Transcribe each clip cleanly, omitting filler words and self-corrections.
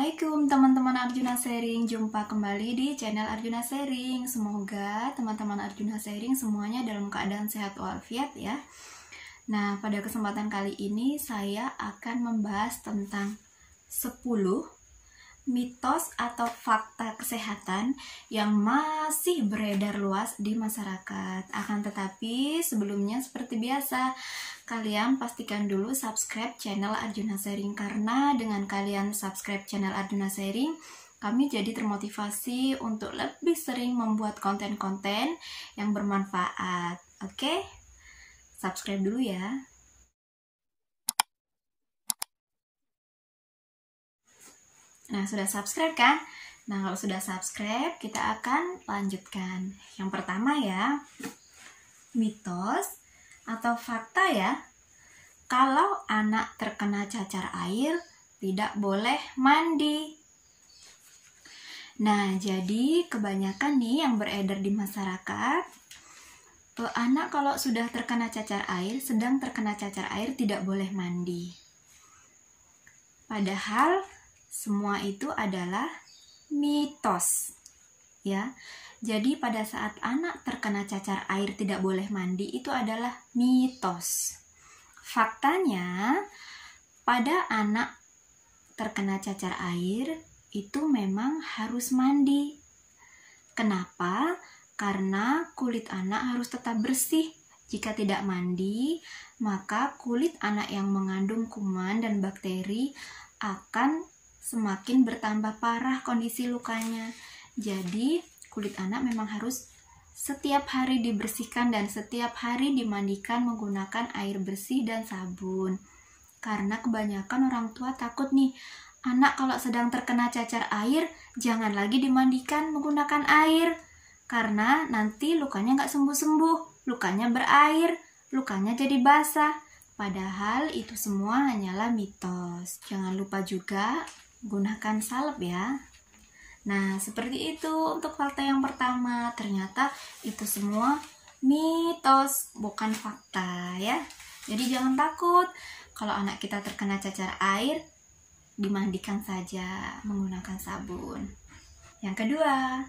Assalamualaikum teman-teman Arjuna Sharing. Jumpa kembali di channel Arjuna Sharing. Semoga teman-teman Arjuna Sharing semuanya dalam keadaan sehat walafiat ya. Nah, pada kesempatan kali ini saya akan membahas tentang 10 mitos atau fakta kesehatan yang masih beredar luas di masyarakat. Akan tetapi sebelumnya seperti biasa, kalian pastikan dulu subscribe channel Arjuna Sharing, karena dengan kalian subscribe channel Arjuna Sharing, kami jadi termotivasi untuk lebih sering membuat konten-konten yang bermanfaat. Oke? Subscribe dulu ya. Nah, sudah subscribe kan? Nah, kalau sudah subscribe, kita akan lanjutkan. Yang pertama ya, mitos atau fakta ya, kalau anak terkena cacar air, tidak boleh mandi. Nah, jadi kebanyakan nih yang beredar di masyarakat, anak kalau sudah terkena cacar air, sedang terkena cacar air, tidak boleh mandi. Padahal semua itu adalah mitos ya. Jadi pada saat anak terkena cacar air tidak boleh mandi itu adalah mitos. Faktanya pada anak terkena cacar air itu memang harus mandi. Kenapa? Karena kulit anak harus tetap bersih. Jika tidak mandi, maka kulit anak yang mengandung kuman dan bakteri akan semakin bertambah parah kondisi lukanya. Jadi kulit anak memang harus setiap hari dibersihkan dan setiap hari dimandikan menggunakan air bersih dan sabun. Karena kebanyakan orang tua takut nih, anak kalau sedang terkena cacar air jangan lagi dimandikan menggunakan air, karena nanti lukanya nggak sembuh-sembuh, lukanya berair, lukanya jadi basah. Padahal itu semua hanyalah mitos. Jangan lupa juga gunakan salep ya. Nah, seperti itu untuk fakta yang pertama. Ternyata itu semua mitos, bukan fakta ya. Jadi jangan takut kalau anak kita terkena cacar air, dimandikan saja menggunakan sabun. Yang kedua,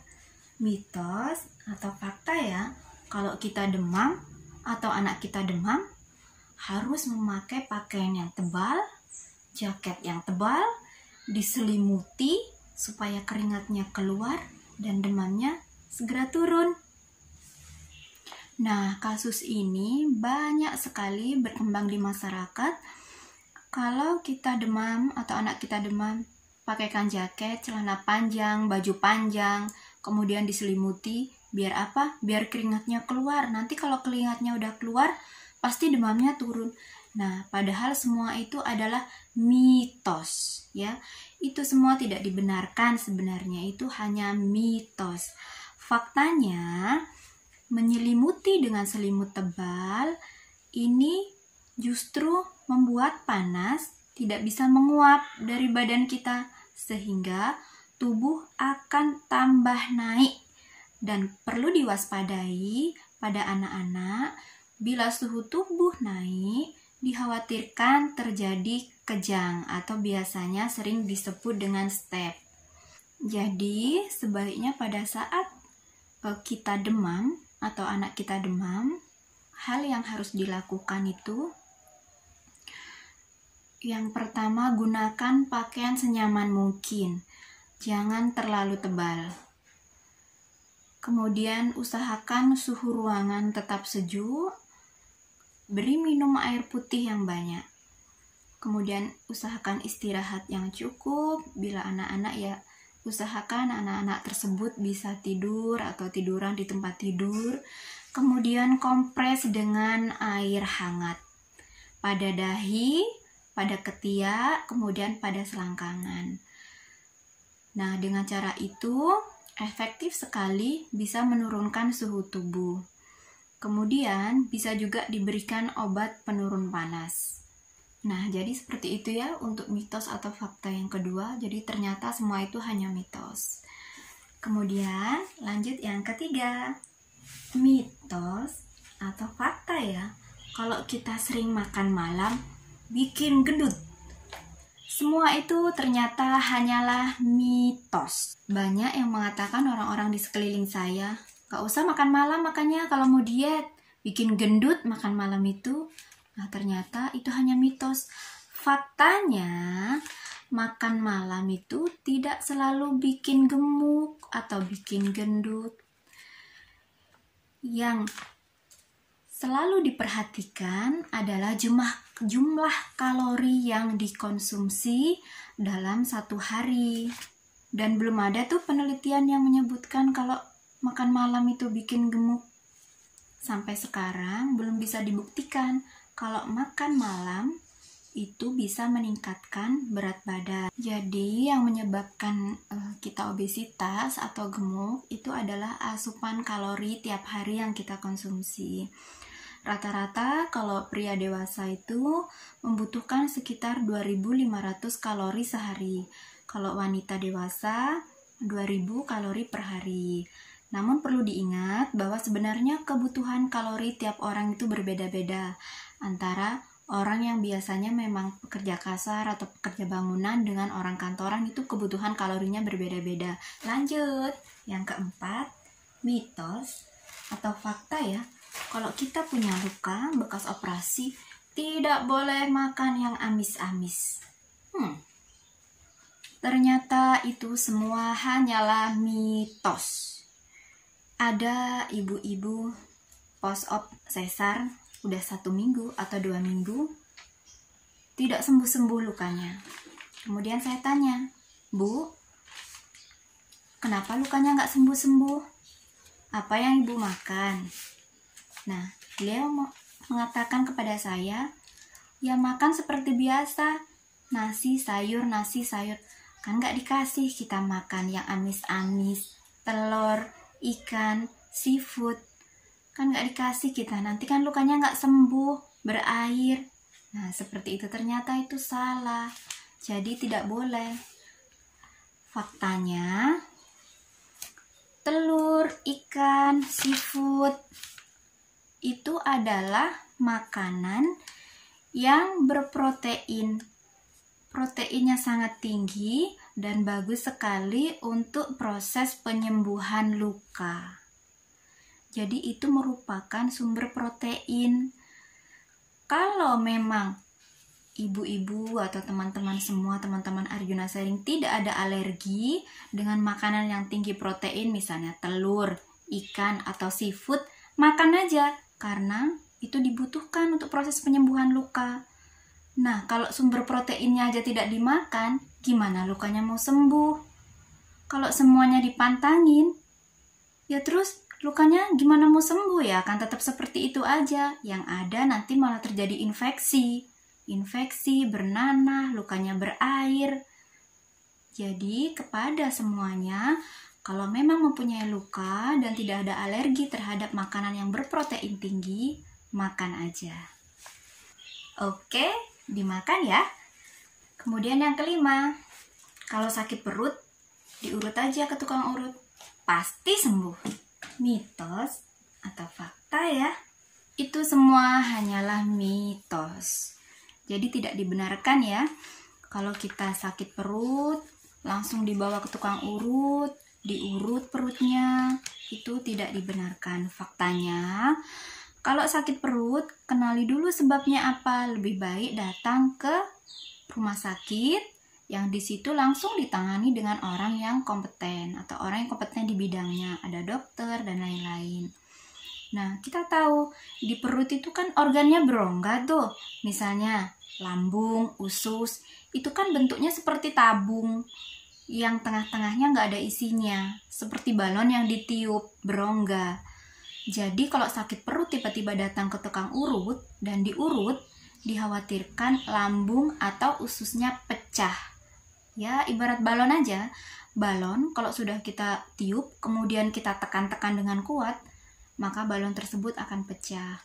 mitos atau fakta ya, kalau kita demam atau anak kita demam, harus memakai pakaian yang tebal, jaket yang tebal, diselimuti supaya keringatnya keluar dan demamnya segera turun. Nah, kasus ini banyak sekali berkembang di masyarakat. Kalau kita demam atau anak kita demam, pakaikan jaket, celana panjang, baju panjang, kemudian diselimuti. Biar apa? Biar keringatnya keluar. Nanti kalau keringatnya udah keluar, pasti demamnya turun. Nah, padahal semua itu adalah mitos ya. Itu semua tidak dibenarkan sebenarnya, itu hanya mitos. Faktanya, menyelimuti dengan selimut tebal ini justru membuat panas tidak bisa menguap dari badan kita, sehingga tubuh akan tambah naik. Dan perlu diwaspadai pada anak-anak, bila suhu tubuh naik, dikhawatirkan terjadi kejang atau biasanya sering disebut dengan step. Jadi sebaiknya pada saat kita demam atau anak kita demam, hal yang harus dilakukan itu yang pertama, gunakan pakaian senyaman mungkin. Jangan terlalu tebal. Kemudian usahakan suhu ruangan tetap sejuk. Beri minum air putih yang banyak. Kemudian usahakan istirahat yang cukup. Bila anak-anak ya, usahakan anak-anak tersebut bisa tidur atau tiduran di tempat tidur. Kemudian kompres dengan air hangat pada dahi, pada ketiak, kemudian pada selangkangan. Nah, dengan cara itu efektif sekali bisa menurunkan suhu tubuh. Kemudian bisa juga diberikan obat penurun panas. Nah, jadi seperti itu ya untuk mitos atau fakta yang kedua. Jadi ternyata semua itu hanya mitos. Kemudian lanjut yang ketiga. Mitos atau fakta ya, kalau kita sering makan malam bikin gendut. Semua itu ternyata hanyalah mitos. Banyak yang mengatakan orang-orang di sekeliling saya, gak usah makan malam makanya kalau mau diet, bikin gendut makan malam itu. Nah ternyata itu hanya mitos. Faktanya, makan malam itu tidak selalu bikin gemuk atau bikin gendut. Yang selalu diperhatikan adalah jumlah kalori yang dikonsumsi dalam satu hari. Dan belum ada tuh penelitian yang menyebutkan kalau makan malam itu bikin gemuk. Sampai sekarang belum bisa dibuktikan kalau makan malam itu bisa meningkatkan berat badan. Jadi yang menyebabkan kita obesitas atau gemuk itu adalah asupan kalori tiap hari yang kita konsumsi. Rata-rata kalau pria dewasa itu membutuhkan sekitar 2.500 kalori sehari. Kalau wanita dewasa 2.000 kalori per hari. Namun perlu diingat bahwa sebenarnya kebutuhan kalori tiap orang itu berbeda-beda. Antara orang yang biasanya memang pekerja kasar atau pekerja bangunan dengan orang kantoran itu kebutuhan kalorinya berbeda-beda. Lanjut, yang keempat, mitos atau fakta ya. Kalau kita punya luka bekas operasi, tidak boleh makan yang amis-amis. Ternyata itu semua hanyalah mitos. Ada ibu-ibu post-op sesar udah 1 minggu atau 2 minggu tidak sembuh-sembuh lukanya. Kemudian saya tanya, Bu, kenapa lukanya nggak sembuh-sembuh? Apa yang ibu makan? Nah, beliau mengatakan kepada saya, ya makan seperti biasa, nasi sayur. Kan nggak dikasih kita makan yang amis-amis, telur, ikan, seafood. Kan nggak dikasih kita, nanti kan lukanya nggak sembuh, berair. Nah, seperti itu ternyata itu salah. Jadi tidak boleh. Faktanya, telur, ikan, seafood itu adalah makanan yang berprotein. Proteinnya sangat tinggi dan bagus sekali untuk proses penyembuhan luka. Jadi itu merupakan sumber protein. Kalau memang ibu-ibu atau teman-teman semua, teman-teman Arjuna Sharing tidak ada alergi dengan makanan yang tinggi protein, misalnya telur, ikan, atau seafood, makan aja. Karena itu dibutuhkan untuk proses penyembuhan luka. Nah, kalau sumber proteinnya aja tidak dimakan, gimana lukanya mau sembuh? Kalau semuanya dipantangin, ya terus lukanya gimana mau sembuh ya? Kan tetap seperti itu aja. Yang ada nanti malah terjadi infeksi. Infeksi, bernanah, lukanya berair. Jadi kepada semuanya, kalau memang mempunyai luka dan tidak ada alergi terhadap makanan yang berprotein tinggi, makan aja. Oke, dimakan ya. Kemudian yang kelima, kalau sakit perut, diurut aja ke tukang urut. Pasti sembuh. Mitos atau fakta ya? Itu semua hanyalah mitos. Jadi tidak dibenarkan ya. Kalau kita sakit perut, langsung dibawa ke tukang urut, diurut perutnya, itu tidak dibenarkan. Faktanya, kalau sakit perut, kenali dulu sebabnya apa. Lebih baik datang ke rumah sakit yang di situ langsung ditangani dengan orang yang kompeten atau orang yang kompeten di bidangnya, ada dokter dan lain-lain. Nah, kita tahu di perut itu kan organnya berongga tuh, misalnya lambung, usus, itu kan bentuknya seperti tabung yang tengah-tengahnya nggak ada isinya, seperti balon yang ditiup, berongga. Jadi kalau sakit perut tiba-tiba datang ke tukang urut dan diurut, dikhawatirkan lambung atau ususnya pecah. Ya, ibarat balon aja. Balon kalau sudah kita tiup, kemudian kita tekan-tekan dengan kuat, maka balon tersebut akan pecah.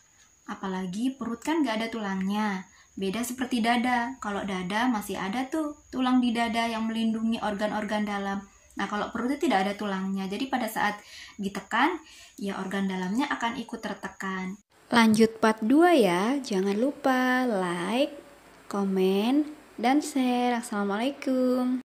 Apalagi perut kan nggak ada tulangnya. Beda seperti dada. Kalau dada masih ada tuh tulang di dada yang melindungi organ-organ dalam. Nah, kalau perut itu tidak ada tulangnya. Jadi pada saat ditekan, ya organ dalamnya akan ikut tertekan. Lanjut part 2 ya. Jangan lupa like, komen, dan share. Assalamualaikum.